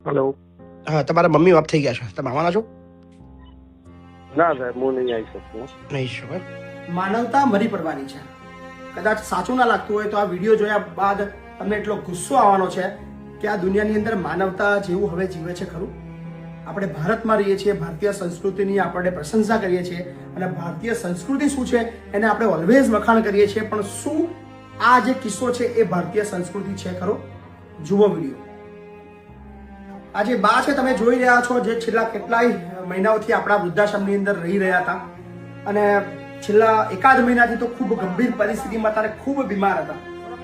Hello. હા, તમારા mummy of થઈ ગયા છે, તમે આવવાના છો? ના સાહેબ, હું નહીં આવી શકું. નહીં છો એમ? માનવતા મરી પડવાની છે. કદાચ સાચું ના લાગતું હોય તો આ વિડીયો જોયા બાદ તમને એટલો ગુસ્સો આવવાનો છે કે આ દુનિયાની અંદર માનવતા જેવું હવે જીવે છે ખરું? આપણે ભારતમાં રહીએ છીએ, ભારતીય સંસ્કૃતિની આપણે પ્રશંસા કરીએ છીએ અને ભારતીય સંસ્કૃતિ શું છે એને આપણે ઓલવેઝ વખાણ કરીએ છીએ, પણ શું આ જે કિસ્સો છે એ ભારતીય સંસ્કૃતિ છે ખરો? જુઓ વિડીયો. આ જે બા છે તમે જોઈ રહ્યા છો, જે છેલ્લા કેટલાય મહિનાઓથી આપણા વૃદ્ધાશ્રમની અંદર રહી રહ્યા હતા અને છેલ્લા એકાદ મહિનાથી તો ખૂબ ગંભીર પરિસ્થિતિમાં હતા અને ખૂબ બીમાર હતા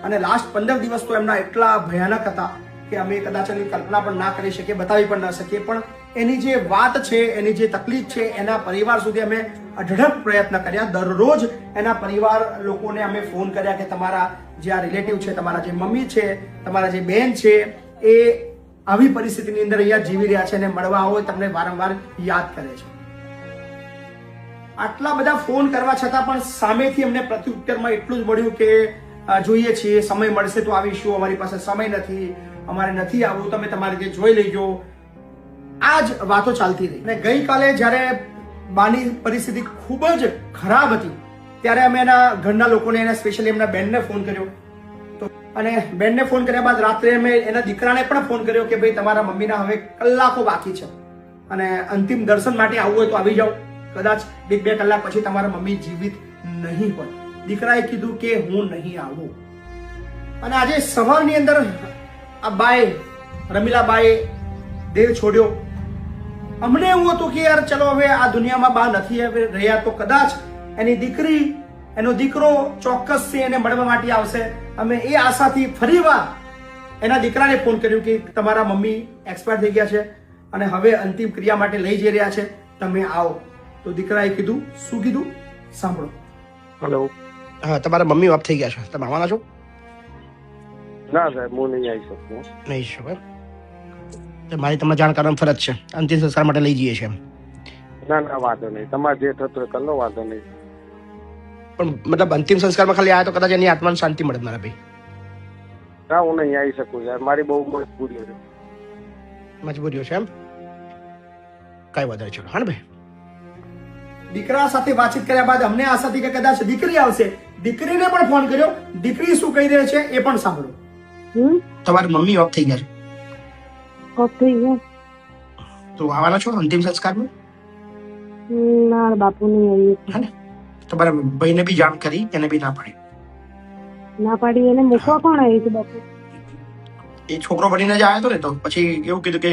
અને લાસ્ટ 15 દિવસ તો એમના એટલા ભયાનક હતા કે અમે કદાચ એની કલ્પના પણ ના કરી શકીએ, બતાવી પણ ના શકીએ. પણ એની જે વાત છે, એની જે તકલીફ છે, એના પરિવાર સુધી અમે અઢળક પ્રયત્ન કર્યા. દરરોજ એના પરિવાર લોકોને અમે ફોન કર્યા કે તમારા જે આ રિલેટિવ છે, તમારા જે મમ્મી છે, તમારા જે બેન છે, એ આવી પરિસ્થિતિની અંદર અહીંયા જીવી રહ્યા છે અને મળવા આવો તમને વારંવાર યાદ કરે છે. આટલા બધા ફોન કરવા છતાં પણ સામેથી અમને પ્રત્યુત્તરમાં એટલું જ મળ્યું કે જોઈએ છીએ, સમય મળશે તો આવીશું, અમારી પાસે સમય નથી, અમારે નથી આવવું, તમે તમારી રીતે જોઈ લેજો. આ જ વાતો ચાલતી રહી. અને ગઈકાલે જ્યારે બાની પરિસ્થિતિ ખૂબ જ ખરાબ હતી ત્યારે અમે એના ઘરના લોકોને, એના સ્પેશિયલી એમના બેનને ફોન કર્યો અને બેનને ફોન કર્યા બાદ રાત્રે અમે એના દીકરાને પણ ફોન કર્યો કે ભાઈ તમારા મમ્મીના હવે કલાકો બાકી છે અને અંતિમ દર્શન માટે આવવું હોય તો આવી જાઓ, કદાચ 2 કલાક પછી તમારા મમ્મી જીવિત નહીં હોય. દીકરાએ કીધું કે હું નહીં આવું. અને આજે સવારની અંદર આ બાએ, રમીલાબાએ દેહ છોડ્યો. અમને એવું હતું કે યાર ચલો હવે આ દુનિયામાં બા નથી હવે રહ્યા તો કદાચ એની દીકરી, એનો દીકરો ચોક્કસથી એને મળવા માટે આવશે. અમે એ આશાથી ફરીવાર એના દીકરાને ફોન કર્યો કે તમારા મમ્મી એક્સપાયર થઈ ગયા છે અને હવે અંતિમ ક્રિયા માટે લઈ જઈ રહ્યા છે, તમે આવો. તો દીકરાએ કીધું, શું કીધું સાંભળો. હેલો. હા, તમારા મમ્મી ઓફ થઈ ગયા છે, તમે આવવાના છો? ના સાહેબ, હું નહીં આવી શકું. નહીં છો એમ? તો મારી તમને જાણ કરવાની ફરજ છે, અંતિમ સંસ્કાર માટે લઈ જઈએ છીએ એમ. ના ના, વાંધો નહીં, તમારે જે થતું હોય કરી લો, વાંધો નહીં. પણ મતલબ અંતિમ સંસ્કારમાં ખાલી આવ્યા તો કદાચ એની આત્માને શાંતિ મળે મારા ભાઈ. ના, હું નહીં આવી શકું યાર, મારી બહુ મજબૂરી છે. મજબૂરીઓ છે એમ? કઈ વધારે ચલો. હા ને ભાઈ, દીકરા સાથે વાતચીત કર્યા બાદ અમને આશા હતી કે કદાચ દીકરી આવશે. દીકરીને પણ ફોન કર્યો, દીકરી શું કહી રહી છે એ પણ સાંભળો. તમારી મમ્મી ઓફ થઈ ગયા છે, ઓફ થઈ ગયા? તો આવવાના છો અંતિમ સંસ્કારમાં? ના બાપુ નહીં આવી. હા ને, તમારા ભાઈને બી જાણ કરી, એને બી ના પાડી. ના પાડી? એને મૂકવા કોણ આવ્યું હતું બાપુ? એ છોકરો બનીને જ આવ્યો હતો ને, તો પછી એવું કીધું કે